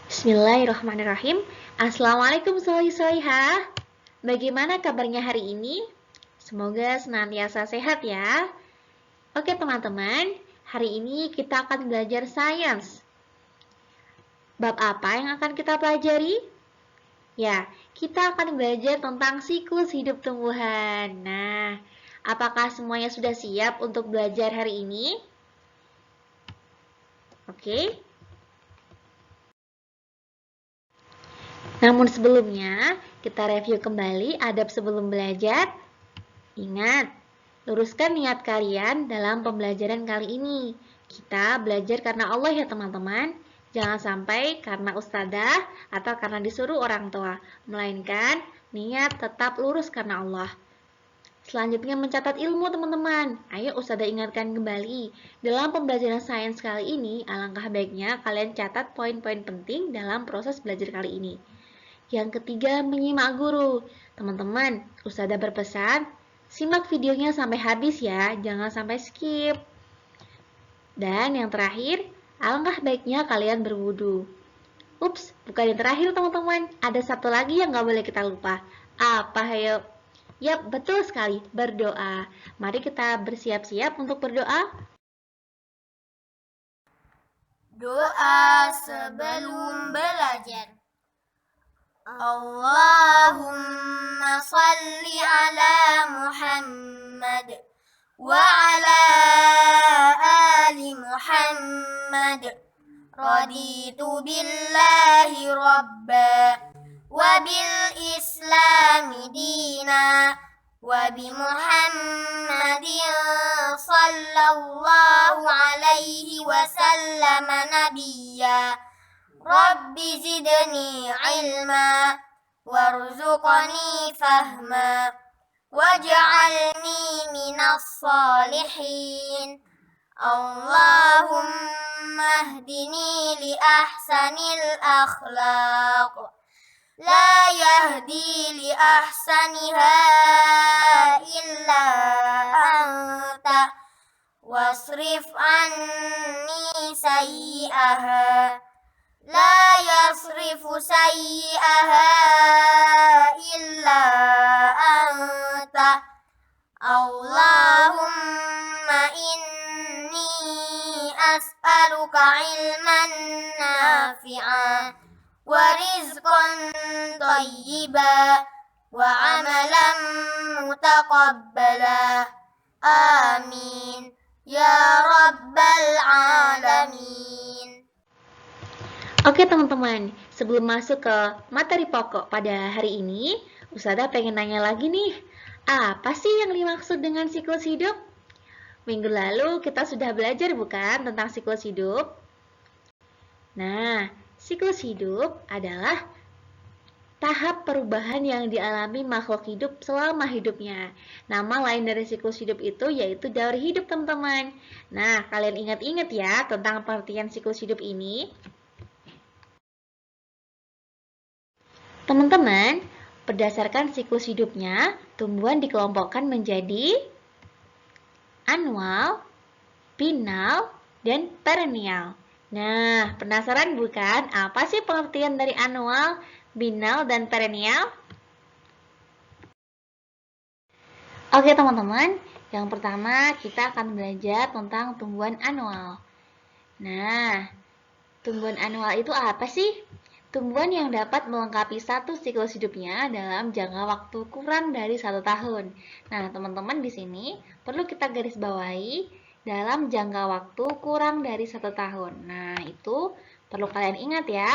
Bismillahirrahmanirrahim. Assalamualaikum solih-solihah. Bagaimana kabarnya hari ini? Semoga senantiasa sehat ya. Oke teman-teman, hari ini kita akan belajar sains. Bab apa yang akan kita pelajari? Ya, kita akan belajar tentang siklus hidup tumbuhan. Nah, apakah semuanya sudah siap untuk belajar hari ini? Oke. Namun sebelumnya, kita review kembali adab sebelum belajar. Ingat, luruskan niat kalian dalam pembelajaran kali ini. Kita belajar karena Allah ya teman-teman. Jangan sampai karena ustadzah atau karena disuruh orang tua. Melainkan niat tetap lurus karena Allah. Selanjutnya mencatat ilmu teman-teman. Ayo ustadzah ingatkan kembali. Dalam pembelajaran sains kali ini, alangkah baiknya kalian catat poin-poin penting dalam proses belajar kali ini. Yang ketiga, menyimak guru. Teman-teman, ustadzah berpesan, simak videonya sampai habis ya, jangan sampai skip. Dan yang terakhir, alangkah baiknya kalian berwudu. Ups, bukan yang terakhir teman-teman, ada satu lagi yang gak boleh kita lupa. Apa ayo? Yap, betul sekali, berdoa. Mari kita bersiap-siap untuk berdoa. Doa sebelum belajar. Allahumma salli ala Muhammad wa ala ali Muhammad. Raditu billahi rabba wa bil islami dina wa bi Muhammadin sallallahu alaihi wasallam nabiyya. Rabbi zidni ilma warzuqni fahma waj'alni minas salihin. Allahumma hdini li ahsanil akhlaq la yahdi li ahsaniha illa anta wasrif anni sayyi'aha la yasrifu sayyi'aha illa anta. Allahumma inni as'aluka ilman nafi'a wa rizqan thayyiba wa amalan mutaqabbala. Amin ya rabbal alamin. Oke teman-teman, sebelum masuk ke materi pokok pada hari ini, ustadzah pengen nanya lagi nih, apa sih yang dimaksud dengan siklus hidup? Minggu lalu kita sudah belajar bukan tentang siklus hidup? Nah, siklus hidup adalah tahap perubahan yang dialami makhluk hidup selama hidupnya. Nama lain dari siklus hidup itu yaitu daur hidup teman-teman. Nah, kalian ingat-ingat ya tentang pengertian siklus hidup ini. Teman-teman, berdasarkan siklus hidupnya, tumbuhan dikelompokkan menjadi anual, binal, dan perennial. Nah, penasaran bukan apa sih pengertian dari anual, binal, dan perennial? Oke teman-teman, yang pertama kita akan belajar tentang tumbuhan anual. Nah, tumbuhan anual itu apa sih? Tumbuhan yang dapat melengkapi satu siklus hidupnya dalam jangka waktu kurang dari 1 tahun. Nah, teman-teman di sini perlu kita garis bawahi dalam jangka waktu kurang dari 1 tahun. Nah, itu perlu kalian ingat ya.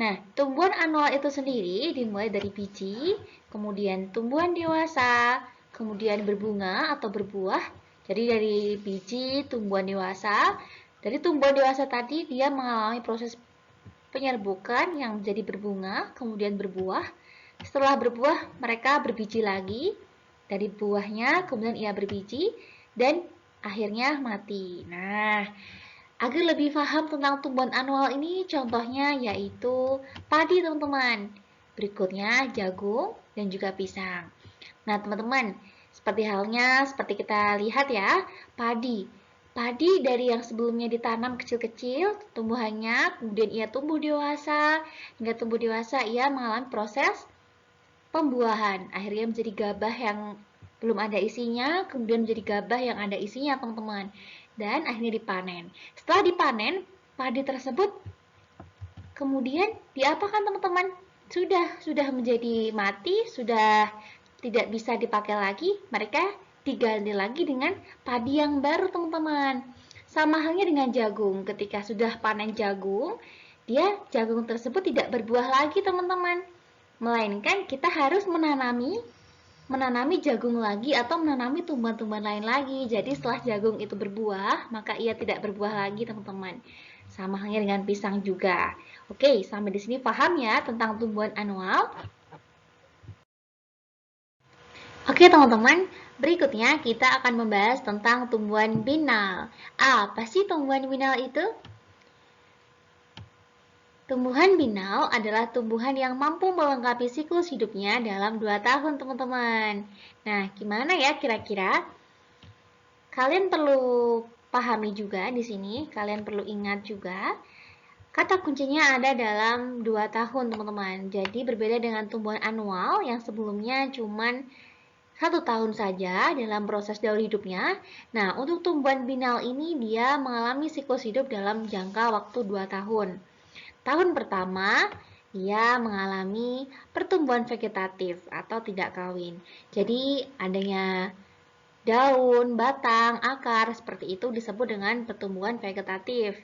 Nah, tumbuhan anual itu sendiri dimulai dari biji, kemudian tumbuhan dewasa, kemudian berbunga atau berbuah. Jadi dari biji, tumbuhan dewasa. Dari tumbuhan dewasa tadi dia mengalami proses penyerbukan yang menjadi berbunga, kemudian berbuah. Setelah berbuah, mereka berbiji lagi. Dari buahnya, kemudian ia berbiji, dan akhirnya mati. Nah, agar lebih paham tentang tumbuhan anual ini, contohnya yaitu padi, teman-teman. Berikutnya, jagung dan juga pisang. Nah, teman-teman, seperti kita lihat ya, padi. Padi dari yang sebelumnya ditanam kecil-kecil, tumbuhannya, kemudian ia tumbuh dewasa, hingga tumbuh dewasa ia mengalami proses pembuahan. Akhirnya menjadi gabah yang belum ada isinya, kemudian menjadi gabah yang ada isinya, teman-teman. Dan akhirnya dipanen. Setelah dipanen, padi tersebut kemudian diapakan, teman-teman? Sudah menjadi mati, sudah tidak bisa dipakai lagi, mereka diganti lagi dengan padi yang baru, teman-teman. Sama halnya dengan jagung, ketika sudah panen jagung, jagung tersebut tidak berbuah lagi, teman-teman. Melainkan kita harus menanami jagung lagi atau menanami tumbuhan-tumbuhan lain lagi. Jadi setelah jagung itu berbuah, maka ia tidak berbuah lagi, teman-teman. Sama halnya dengan pisang juga. Oke, sampai di sini paham ya tentang tumbuhan anual? Oke teman-teman, berikutnya kita akan membahas tentang tumbuhan binal. Apa sih tumbuhan binal itu? Tumbuhan binal adalah tumbuhan yang mampu melengkapi siklus hidupnya dalam 2 tahun, teman-teman. Nah, gimana ya kira-kira? Kalian perlu pahami juga di sini, kalian perlu ingat juga, kata kuncinya ada dalam 2 tahun, teman-teman. Jadi berbeda dengan tumbuhan anual yang sebelumnya cuman 1 tahun saja dalam proses daur hidupnya. Nah, untuk tumbuhan binal ini dia mengalami siklus hidup dalam jangka waktu 2 tahun. Tahun pertama, ia mengalami pertumbuhan vegetatif atau tidak kawin. Jadi, adanya daun, batang, akar, seperti itu disebut dengan pertumbuhan vegetatif.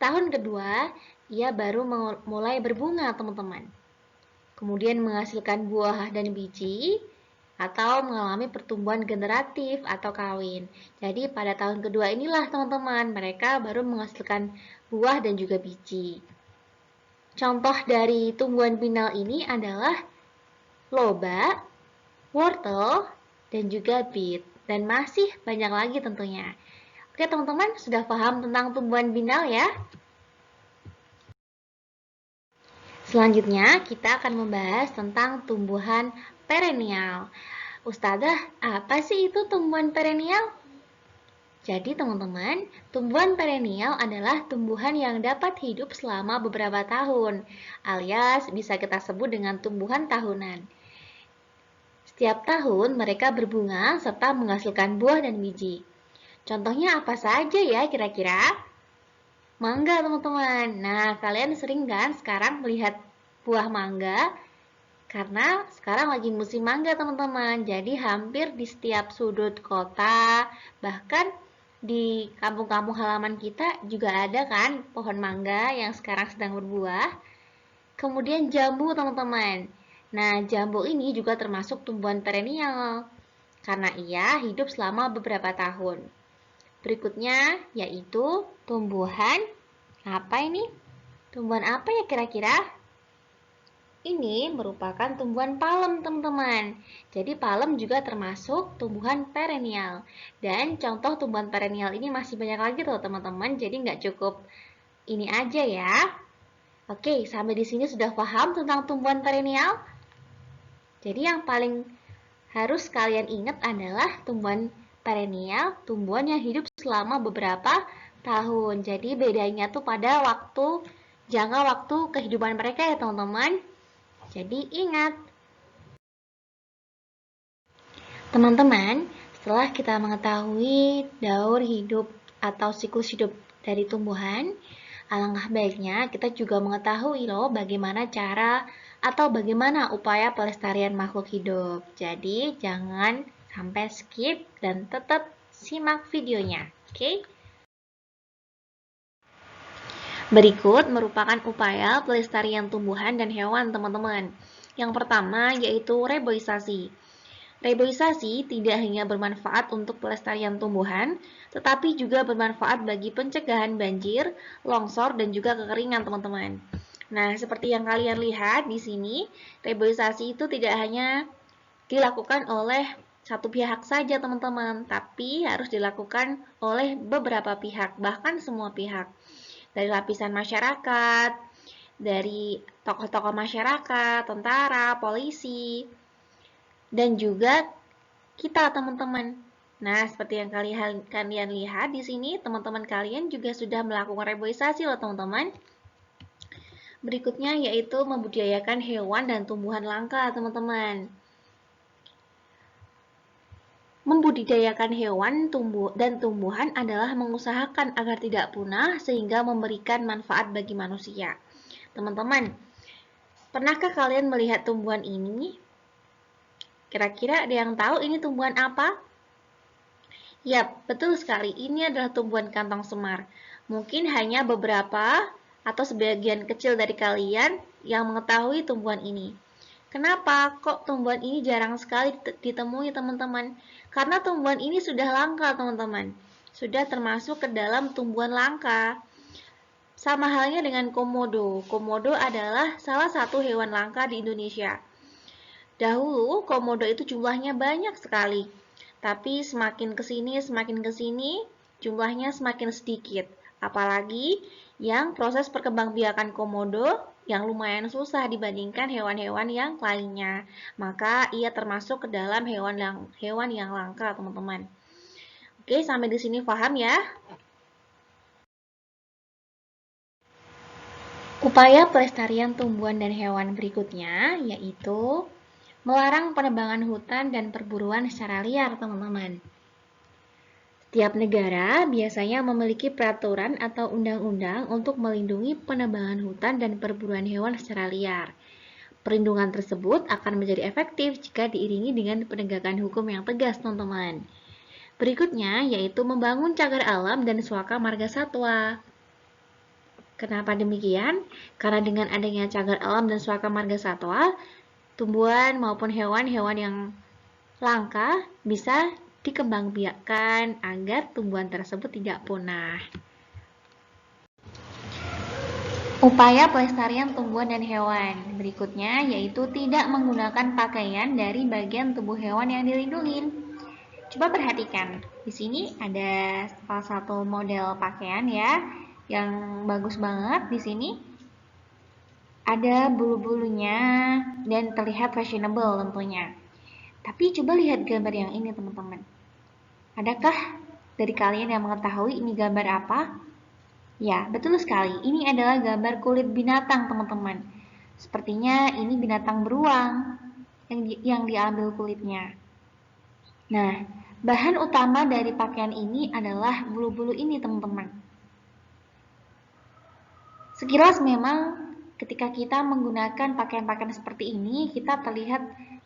Tahun kedua, ia baru mulai berbunga, teman-teman. Kemudian menghasilkan buah dan biji, atau mengalami pertumbuhan generatif atau kawin. Jadi pada tahun kedua inilah teman-teman mereka baru menghasilkan buah dan juga biji. Contoh dari tumbuhan binal ini adalah loba, wortel, dan juga beet. Dan masih banyak lagi tentunya. Oke teman-teman, sudah paham tentang tumbuhan binal ya? Selanjutnya kita akan membahas tentang tumbuhan perennial. Ustazah, apa sih itu tumbuhan perennial? Jadi teman-teman, tumbuhan perennial adalah tumbuhan yang dapat hidup selama beberapa tahun, alias bisa kita sebut dengan tumbuhan tahunan. Setiap tahun mereka berbunga serta menghasilkan buah dan biji. Contohnya apa saja ya kira-kira? Mangga teman-teman. Nah, kalian sering kan sekarang melihat buah mangga? Karena sekarang lagi musim mangga teman-teman, jadi hampir di setiap sudut kota, bahkan di kampung-kampung halaman kita juga ada kan pohon mangga yang sekarang sedang berbuah. Kemudian jambu teman-teman. Nah, jambu ini juga termasuk tumbuhan perennial, karena ia hidup selama beberapa tahun. Berikutnya yaitu tumbuhan, apa ini? Tumbuhan apa ya kira-kira? Ini merupakan tumbuhan palem, teman-teman. Jadi palem juga termasuk tumbuhan perennial. Dan contoh tumbuhan perennial ini masih banyak lagi tuh, teman-teman. Jadi nggak cukup ini aja ya. Oke, sampai di sini sudah paham tentang tumbuhan perennial? Jadi yang paling harus kalian ingat adalah tumbuhan perennial, tumbuhan yang hidup selama beberapa tahun. Jadi bedanya tuh pada jangka waktu kehidupan mereka ya, teman-teman. Jadi ingat, teman-teman, setelah kita mengetahui daur hidup atau siklus hidup dari tumbuhan, alangkah baiknya kita juga mengetahui loh bagaimana cara atau bagaimana upaya pelestarian makhluk hidup. Jadi jangan sampai skip dan tetap simak videonya, oke? Berikut merupakan upaya pelestarian tumbuhan dan hewan, teman-teman. Yang pertama yaitu reboisasi. Reboisasi tidak hanya bermanfaat untuk pelestarian tumbuhan, tetapi juga bermanfaat bagi pencegahan banjir, longsor, dan juga kekeringan, teman-teman. Nah, seperti yang kalian lihat di sini, reboisasi itu tidak hanya dilakukan oleh satu pihak saja, teman-teman, tapi harus dilakukan oleh beberapa pihak, bahkan semua pihak. Dari lapisan masyarakat, dari tokoh-tokoh masyarakat, tentara, polisi, dan juga kita teman-teman. Nah, seperti yang kalian lihat di sini, teman-teman kalian juga sudah melakukan reboisasi loh, teman-teman. Berikutnya yaitu membudidayakan hewan dan tumbuhan langka, teman-teman. Membudidayakan hewan dan tumbuhan adalah mengusahakan agar tidak punah sehingga memberikan manfaat bagi manusia. Teman-teman, pernahkah kalian melihat tumbuhan ini? Kira-kira ada yang tahu ini tumbuhan apa? Yap, betul sekali. Ini adalah tumbuhan kantong semar. Mungkin hanya beberapa atau sebagian kecil dari kalian yang mengetahui tumbuhan ini. Kenapa kok tumbuhan ini jarang sekali ditemui, teman-teman? Karena tumbuhan ini sudah langka, teman-teman. Sudah termasuk ke dalam tumbuhan langka. Sama halnya dengan komodo. Komodo adalah salah satu hewan langka di Indonesia. Dahulu, komodo itu jumlahnya banyak sekali. Tapi semakin kesini, jumlahnya semakin sedikit. Apalagi yang proses perkembangbiakan komodo yang lumayan susah dibandingkan hewan-hewan yang lainnya. Maka ia termasuk ke dalam hewan yang langka, teman-teman. Oke, sampai di sini paham ya? Upaya pelestarian tumbuhan dan hewan berikutnya yaitu melarang penebangan hutan dan perburuan secara liar, teman-teman. Setiap negara biasanya memiliki peraturan atau undang-undang untuk melindungi penebangan hutan dan perburuan hewan secara liar. Perlindungan tersebut akan menjadi efektif jika diiringi dengan penegakan hukum yang tegas, teman-teman. Berikutnya yaitu membangun cagar alam dan suaka marga satwa. Kenapa demikian? Karena dengan adanya cagar alam dan suaka marga satwa, tumbuhan maupun hewan-hewan yang langka bisa dikembangbiakkan agar tumbuhan tersebut tidak punah. Upaya pelestarian tumbuhan dan hewan berikutnya yaitu tidak menggunakan pakaian dari bagian tubuh hewan yang dilindungi. Coba perhatikan, di sini ada salah satu model pakaian ya, yang bagus banget di sini. Ada bulu-bulunya dan terlihat fashionable tentunya. Tapi coba lihat gambar yang ini, teman-teman. Adakah dari kalian yang mengetahui ini gambar apa? Ya, betul sekali. Ini adalah gambar kulit binatang, teman-teman. Sepertinya ini binatang beruang yang diambil kulitnya. Nah, bahan utama dari pakaian ini adalah bulu-bulu ini, teman-teman. Sekilas memang ketika kita menggunakan pakaian-pakaian seperti ini, kita terlihat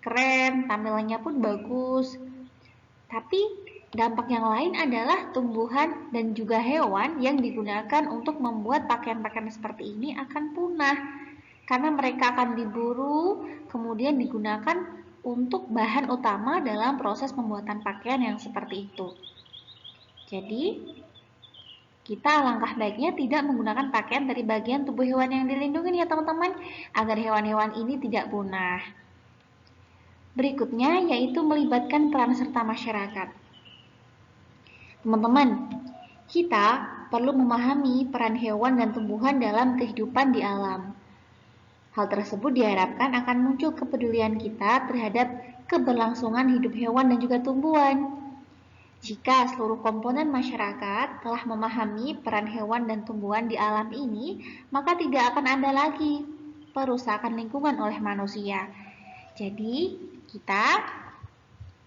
keren, tampilannya pun bagus. Tapi dampak yang lain adalah tumbuhan dan juga hewan yang digunakan untuk membuat pakaian-pakaian seperti ini akan punah. Karena mereka akan diburu, kemudian digunakan untuk bahan utama dalam proses pembuatan pakaian yang seperti itu. Jadi, kita alangkah baiknya tidak menggunakan pakaian dari bagian tubuh hewan yang dilindungi ya teman-teman, agar hewan-hewan ini tidak punah. Berikutnya yaitu melibatkan peran serta masyarakat. Teman-teman, kita perlu memahami peran hewan dan tumbuhan dalam kehidupan di alam. Hal tersebut diharapkan akan muncul kepedulian kita terhadap keberlangsungan hidup hewan dan juga tumbuhan. Jika seluruh komponen masyarakat telah memahami peran hewan dan tumbuhan di alam ini, maka tidak akan ada lagi perusakan lingkungan oleh manusia. Jadi, kita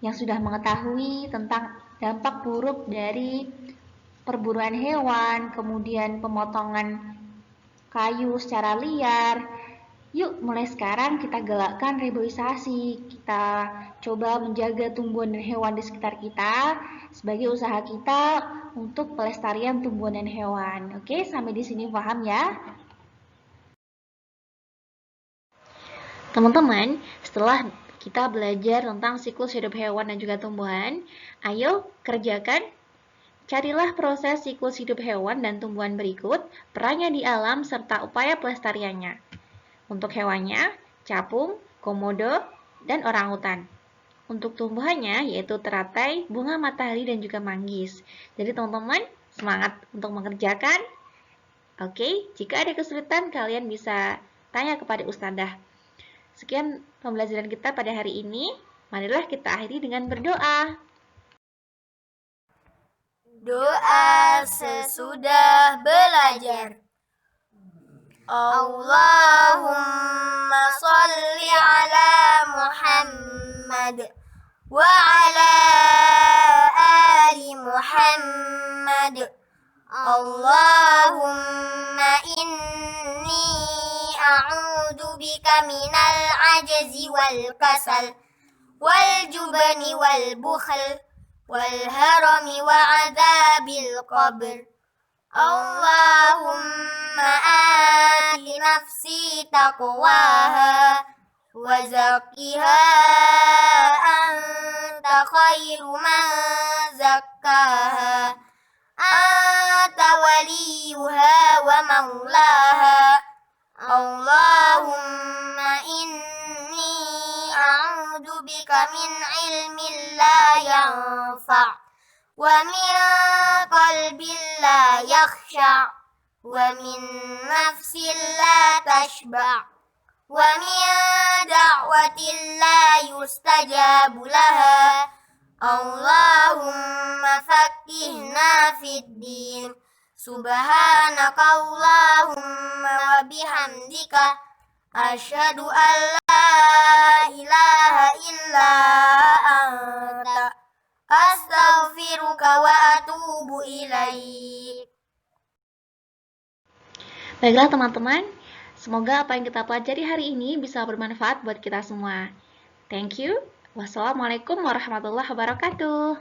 yang sudah mengetahui tentang dampak buruk dari perburuan hewan, kemudian pemotongan kayu secara liar, yuk mulai sekarang kita galakkan reboisasi, kita coba menjaga tumbuhan dan hewan di sekitar kita sebagai usaha kita untuk pelestarian tumbuhan dan hewan. Oke, sampai di sini paham ya? Teman-teman, setelah kita belajar tentang siklus hidup hewan dan juga tumbuhan, ayo kerjakan. Carilah proses siklus hidup hewan dan tumbuhan berikut, perannya di alam, serta upaya pelestariannya. Untuk hewannya, capung, komodo, dan orangutan. Untuk tumbuhannya, yaitu teratai, bunga matahari, dan juga manggis. Jadi teman-teman, semangat untuk mengerjakan. Oke, jika ada kesulitan, kalian bisa tanya kepada Ustadzah. Sekian pembelajaran kita pada hari ini. Marilah kita akhiri dengan berdoa. Doa sesudah belajar. Allahumma sholli ala Muhammad wa ala ali Muhammad. Allahumma inni a'udzu bika minal ajzi wal kasal wal jubni wal bukhl wal harami wa adzabil qabr. Allahumma ati nafsi taqwaha wa zakkiha anta khairu man zakkaha anta waliyuha wa maulaha. Allahumma inni a'udzu bika min ilmin la yanfa' wa min qalbin la yakhsha' wa min nafsin la tashba' wa min da'watin la yustajabu laha. Allahumma faqqihna fid din. Subhanaka Allahumma wa bihamdika asyhadu an la ilaha illa anta astaghfiruka wa atubu ilaik. Baiklah teman-teman, semoga apa yang kita pelajari hari ini bisa bermanfaat buat kita semua. Thank you. Wassalamualaikum warahmatullahi wabarakatuh.